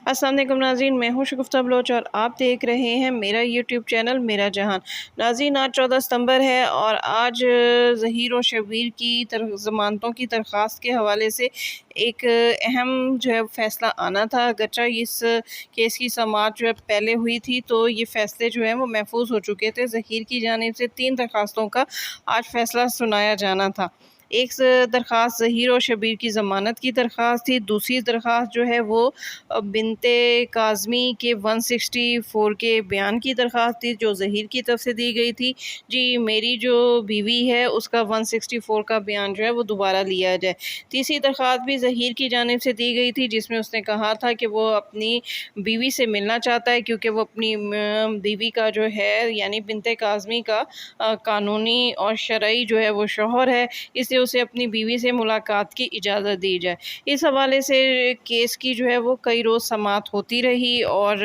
अस्सलाम वालेकुम नाज़रीन, मैं हूँ शगुफ्ता बलोच और आप देख रहे हैं मेरा यूट्यूब चैनल मेरा जहान। नाज़रीन, आज 14 सितंबर है और आज ज़हीर और शब्बीर की ज़मानतों की दरख्वास्त के हवाले से एक अहम जो है फ़ैसला आना था। अगरचा इस केस की समाअत जो है पहले हुई थी, तो ये फ़ैसले जो हैं वो महफूज हो चुके थे। ज़हीर की जानिब से 3 दरख्वास्तों का आज फ़ैसला सुनाया जाना था। एक दरख्वास्त ज़हीर और शब्बीर की ज़मानत की दरख्वास्त थी। दूसरी दरख्वास्त जो है वो बिनते काज़मी के 164 के बयान की दरख्वास्त थी, जो ज़हीर की तरफ से दी गई थी। जी, मेरी जो बीवी है उसका 164 का बयान जो है वो दोबारा लिया जाए। तीसरी दरख्वास्त भी ज़हीर की जानिब से दी गई थी, जिसमें उसने कहा था कि वो अपनी बीवी से मिलना चाहता है, क्योंकि वो अपनी बीवी का जो है यानी बिनते काज़मी का कानूनी और शरई जो है वो शौहर है, इसलिए उसे अपनी बीवी से मुलाकात की इजाज़त दी जाए। इस हवाले से केस की जो है वो कई रोज़ समाअत होती रही और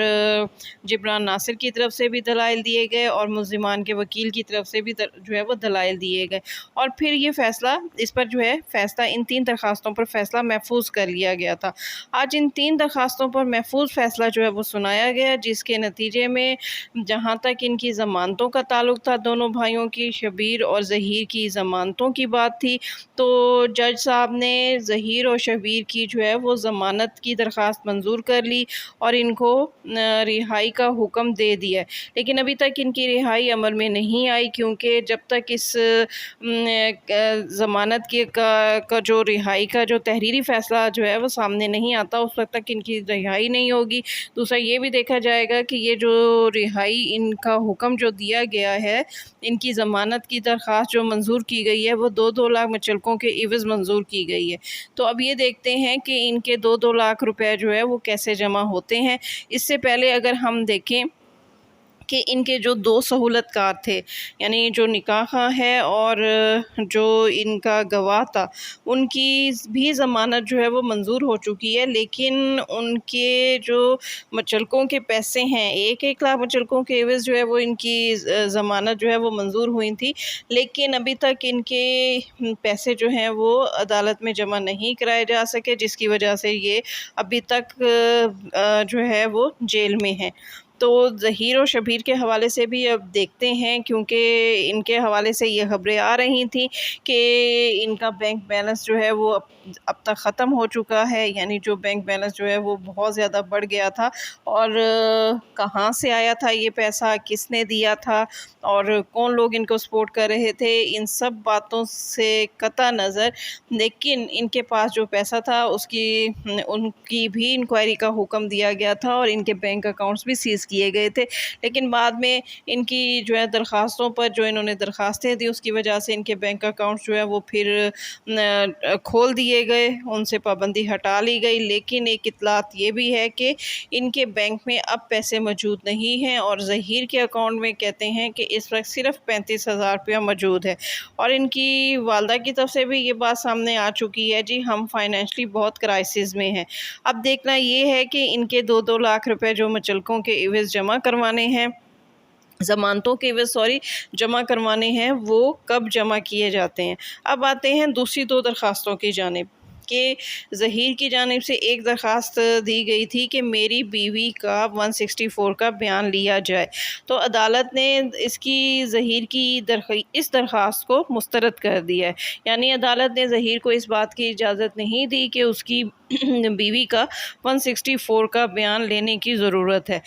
जिब्रान नासिर की तरफ से भी दलाइल दिए गए और मुल्ज़िमान के वकील की तरफ से भी जो है वो दलाइल दिए गए, और फिर ये फ़ैसला इस पर जो है फ़ैसला इन 3 दरख्वास्तों पर फ़ैसला महफूज कर लिया गया था। आज इन 3 दरख्वास्तों पर महफूज फ़ैसला जो है वो सुनाया गया, जिसके नतीजे में जहाँ तक इनकी ज़मानतों का ताल्लुक़ था, दोनों भाइयों की, शब्बीर और ज़हीर की ज़मानतों की बात थी, तो जज साहब ने ज़हीर और शब्बीर की जो है वो ज़मानत की दरख्वास्त मंजूर कर ली और इनको रिहाई का हुक्म दे दिया है। लेकिन अभी तक इनकी रिहाई अमल में नहीं आई, क्योंकि जब तक इस ज़मानत का जो रिहाई का जो तहरीरी फ़ैसला जो है वो सामने नहीं आता, उस वक्त तक इनकी रिहाई नहीं होगी। दूसरा ये भी देखा जाएगा कि ये जो रिहाई इनका हुक्म जो दिया गया है, इनकी ज़मानत की दरख्वास्त जो मंजूर की गई है वो 2-2 लाख मुचलकों के इवज़ मंजूर की गई है। तो अब ये देखते हैं कि इनके 2-2 लाख रुपए जो है वो कैसे जमा होते हैं। इससे पहले अगर हम देखें कि इनके जो 2 सहूलतकार थे, यानी जो निकाह है और जो इनका गवाह था, उनकी भी ज़मानत जो है वो मंजूर हो चुकी है, लेकिन उनके जो मुचलकों के पैसे हैं, 1-1 लाख मुचलकों के एवज़ जो है वो इनकी ज़मानत जो है वो मंजूर हुई थी, लेकिन अभी तक इनके पैसे जो हैं वो अदालत में जमा नहीं कराए जा सके, जिसकी वजह से ये अभी तक जो है वो जेल में हैं। तो ज़हीर और शब्बीर के हवाले से भी अब देखते हैं, क्योंकि इनके हवाले से ये ख़बरें आ रही थी कि इनका बैंक बैलेंस जो है वो अब तक ख़त्म हो चुका है, यानी जो बैंक बैलेंस जो है वो बहुत ज़्यादा बढ़ गया था, और कहाँ से आया था ये पैसा, किसने दिया था और कौन लोग इनको सपोर्ट कर रहे थे, इन सब बातों से कतई नज़र, लेकिन इनके पास जो पैसा था उनकी भी इंक्वायरी का हुक्म दिया गया था और इनके बैंक अकाउंट्स भी सीज़ किए गए थे। लेकिन बाद में इनकी जो है दरख्वास्तों पर जो इन्होंने दरख्वास्तें दी, उसकी वजह से इनके बैंक अकाउंट्स जो है वो फिर खोल दिए गए, उनसे पाबंदी हटा ली गई। लेकिन एक इत्तलात ये भी है कि इनके बैंक में अब पैसे मौजूद नहीं हैं और ज़हीर के अकाउंट में कहते हैं कि इस वक्त सिर्फ 35,000 रुपया मौजूद है, और इनकी वालदा की तरफ से भी ये बात सामने आ चुकी है, जी हम फाइनेंशली बहुत क्राइसिस में हैं। अब देखना ये है कि इनके 2-2 लाख रुपए जो मुचलकों के एवज़ जमा करवाने हैं, ज़मानतों के एवज़ जमा करवाने हैं, वो कब जमा किए जाते हैं। अब आते हैं दूसरी 2 दरख्वास्तों की जानिब, कि ज़हीर की जानिब से एक दरख्वास्त दी गई थी कि मेरी बीवी का 164 का बयान लिया जाए, तो अदालत ने इसकी ज़हीर की इस दरख्वास्त को मुस्तरद कर दिया है, यानी अदालत ने ज़हीर को इस बात की इजाज़त नहीं दी कि उसकी बीवी का 164 का बयान लेने की ज़रूरत है।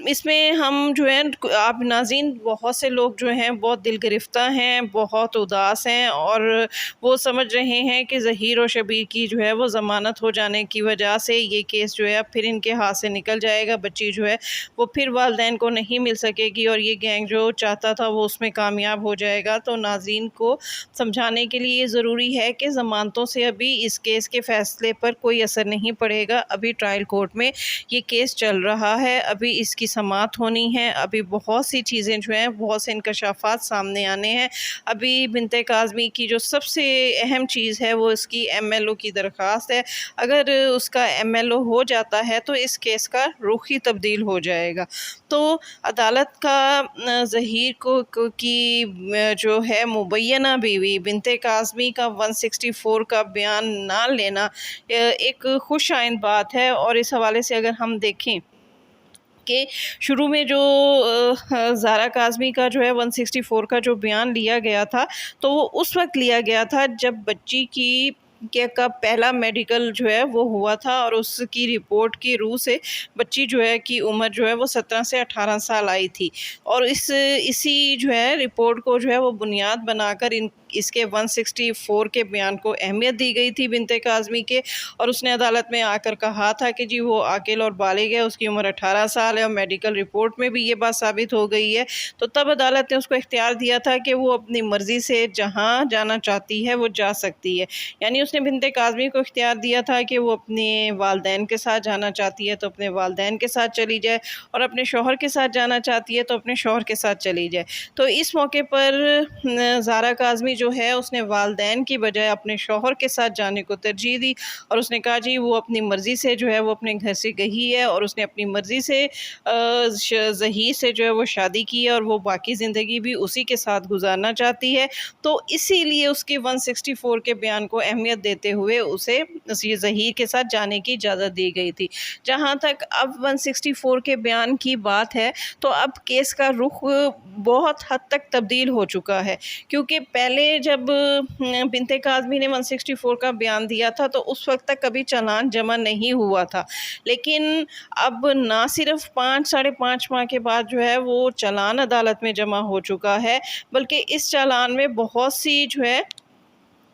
इसमें हम जो है, आप नाज़रीन, बहुत से लोग जो हैं बहुत दिल गिरफ्ता हैं, बहुत उदास हैं, और वो समझ रहे हैं कि ज़हीर और शब्बीर की जो है वो ज़मानत हो जाने की वजह से ये केस जो है फिर इनके हाथ से निकल जाएगा, बच्ची जो है वो फिर वालिदैन को नहीं मिल सकेगी और ये गैंग जो चाहता था वो उसमें कामयाब हो जाएगा। तो नाज़रीन को समझाने के लिए ज़रूरी है कि ज़मानतों से अभी इस केस के फ़ैसले पर कोई असर नहीं पड़ेगा। अभी ट्रायल कोर्ट में ये केस चल रहा है, अभी इसकी समाअत होनी है, अभी बहुत सी चीज़ें जो हैं, बहुत से इंकशाफात सामने आने हैं। अभी बिनते काज़मी की जो सबसे अहम चीज़ है वो इसकी MLO की दरख्वास्त है। अगर उसका MLO हो जाता है तो इस केस का रुख ही तब्दील हो जाएगा। तो अदालत का ज़हीर की जो है मुबैना बीवी बिनते काज़मी का 164 का बयान ना लेना एक ایک خوش آئند بات ہے، اور اس حوالے سے اگر ہم دیکھیں کہ شروع میں جو زارا کاظمی کا جو ہے 164 کا جو بیان لیا گیا تھا، تو وہ اس وقت لیا گیا تھا جب بچی کا پہلا میڈیکل جو ہے وہ ہوا تھا، اور اس کی رپورٹ کی روح سے بچی جو ہے کی عمر جو ہے وہ 17 سے 18 سال آئی تھی، اور اسی جو ہے رپورٹ کو جو ہے وہ بنیاد بنا کر اس کے 164 کے بیان کو اہمیت دی گئی تھی بنت کاظمی کے، اور اس نے عدالت میں آ کر کہا تھا کہ جی وہ عاقل اور بالغ ہے، اس کی عمر 18 سال ہے، اور میڈیکل رپورٹ میں بھی یہ بات ثابت ہو گئی ہے۔ تو تب عدالت نے اس کو اختیار دیا تھا کہ وہ اپنی مرضی سے جہاں جانا چاہتی ہے وہ جا سکتی ہے، یعنی اس نے بنت کاظمی کو اختیار دیا تھا کہ وہ اپنے والدین کے ساتھ جانا چاہتی ہے تو اپنے والدین کے ساتھ چلی جائے، اور اپنے شوہر کے ساتھ جانا چاہتی ہے تو اپنے شوہر کے ساتھ چلی جائے۔ تو اس موقع پر زارا کاظمی جو ہے اس نے والدین کی بجائے اپنے شوہر کے ساتھ جانے کو ترجیح دی، اور اس نے کہا جی وہ اپنی مرضی سے جو ہے وہ اپنے گھر سے گئی ہے، اور اس نے اپنی مرضی سے ظہیر سے جو ہے وہ شادی کی ہے، اور وہ باقی زندگی بھی اسی کے ساتھ گزارنا چاہتی ہے۔ تو اسی لیے اس کے 164 کے بیان کو اہمیت دیتے ہوئے اسے ظہیر کے ساتھ جانے کی اجازت دی گئی تھی۔ جہاں تک اب 164 کے بیان کی بات ہے، تو اب کیس کا رخ بہت حد تک تبدیل ہو چکا ہے، کیونکہ پہلے جب بنت کاظمی نے 164 کا بیان دیا تھا تو اس وقت تک کبھی چالان جمع نہیں ہوا تھا، لیکن اب نہ صرف 5.5 ماہ کے بعد جو ہے وہ چالان عدالت میں جمع ہو چکا ہے، بلکہ اس چالان میں بہت سی جو ہے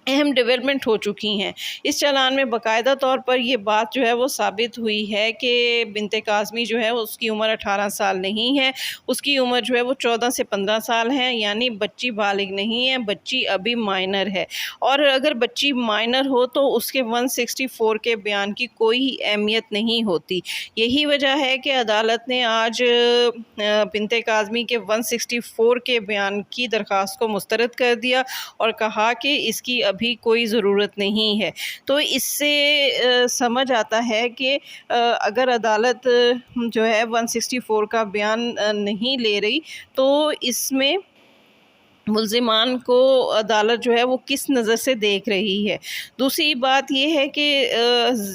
اہم ڈیولپمنٹ ہو چکی ہیں۔ اس چالان میں باقاعدہ طور پر یہ بات جو ہے وہ ثابت ہوئی ہے کہ بنت کاظمی جو ہے اس کی عمر 18 سال نہیں ہے، اس کی عمر جو ہے وہ 14 سے 15 سال ہے، یعنی بچی بالغ نہیں ہے، بچی ابھی مائنر ہے، اور اگر بچی مائنر ہو تو اس کے 164 کے بیان کی کوئی اہمیت نہیں ہوتی۔ یہی وجہ ہے کہ عدالت نے آج بنت کاظمی کے 164 کے بیان کی درخواست کو مسترد کر دیا، اور کہا کہ اس کی ابھی کوئی ضرورت نہیں ہے۔ تو اس سے سمجھ آتا ہے کہ اگر عدالت جو ہے 164 کا بیان نہیں لے رہی تو اس میں ملزمان کو عدالت جو ہے وہ کس نظر سے دیکھ رہی ہے۔ دوسری بات یہ ہے کہ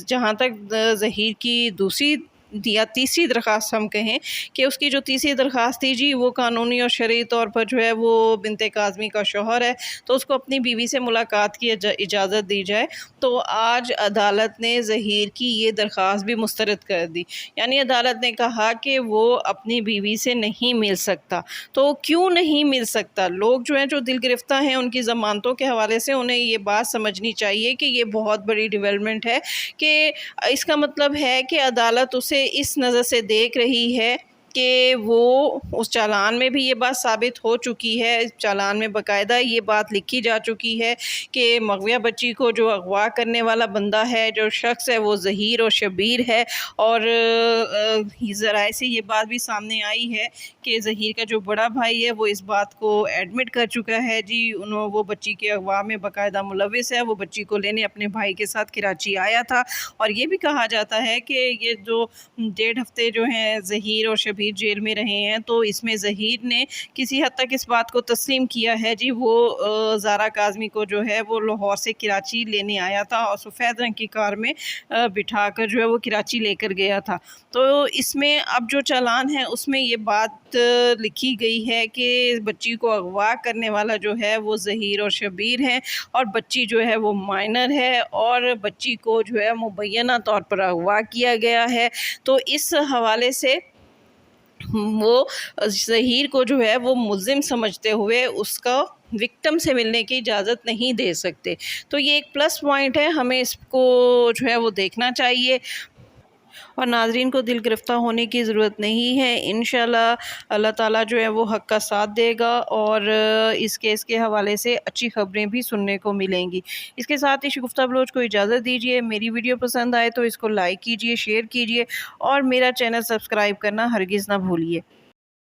جہاں تک ظہیر کی دوسری یا تیسری درخواست ہم کہیں کہ اس کی جو تیسری درخواست تھی جی وہ قانونی اور شرعی طور پر جو ہے وہ بنت کاظمی کا شوہر ہے تو اس کو اپنی بیوی سے ملاقات کی اجازت دی جائے، تو آج عدالت نے ظہیر کی یہ درخواست بھی مسترد کر دی، یعنی عدالت نے کہا کہ وہ اپنی بیوی سے نہیں مل سکتا۔ تو کیوں نہیں مل سکتا؟ لوگ جو ہیں جو دل گرفتہ ہیں ان کی ضمانتوں کے حوالے سے انہیں یہ بات سمجھنی چاہیے کہ یہ بہت بڑی ڈیولپمنٹ ہے، کہ اس کا مطلب ہے کہ عدالت اسے اس نظر سے دیکھ رہی ہے کہ وہ اس چالان میں بھی یہ بات ثابت ہو چکی ہے، اس چالان میں باقاعدہ یہ بات لکھی جا چکی ہے کہ مغویہ بچی کو جو اغوا کرنے والا بندہ ہے، جو شخص ہے، وہ ظہیر اور شبیر ہے، اور ذرائع سے یہ بات بھی سامنے آئی ہے کہ ظہیر کا جو بڑا بھائی ہے وہ اس بات کو ایڈمٹ کر چکا ہے جی وہ بچی کے اغوا میں باقاعدہ ملوث ہے، وہ بچی کو لینے اپنے بھائی کے ساتھ کراچی آیا تھا، اور یہ بھی کہا جاتا ہے کہ یہ جو 1.5 ہفتے جو ہیں ظہیر اور شبیر جیل میں رہے ہیں تو اس میں ظہیر نے کسی حد تک اس بات کو تسلیم کیا ہے جی وہ زارا کاظمی کو جو ہے وہ لاہور سے کراچی لینے آیا تھا، اور سفید رنگ کی کار میں بٹھا کر جو ہے وہ کراچی لے کر گیا تھا۔ تو اس میں اب جو چالان ہے اس میں یہ بات لکھی گئی ہے کہ بچی کو اغوا کرنے والا جو ہے وہ ظہیر اور شبیر ہے، اور بچی جو ہے وہ مائنر ہے، اور بچی کو جو ہے مبینہ طور پر اغوا کیا گیا ہے۔ تو اس حوالے سے وہ ظہیر کو جو ہے وہ ملزم سمجھتے ہوئے اس کا وکٹم سے ملنے کی اجازت نہیں دے سکتے۔ تو یہ ایک پلس پوائنٹ ہے، ہمیں اس کو جو ہے وہ دیکھنا چاہیے، اور ناظرین کو دل گرفتہ ہونے کی ضرورت نہیں ہے۔ انشاءاللہ اللہ تعالیٰ جو ہے وہ حق کا ساتھ دے گا، اور اس کیس کے حوالے سے اچھی خبریں بھی سننے کو ملیں گی۔ اس کے ساتھ ہی شگفتہ بلوچ کو اجازت دیجیے۔ میری ویڈیو پسند آئے تو اس کو لائک کیجیے، شیئر کیجیے، اور میرا چینل سبسکرائب کرنا ہرگز نہ بھولیے۔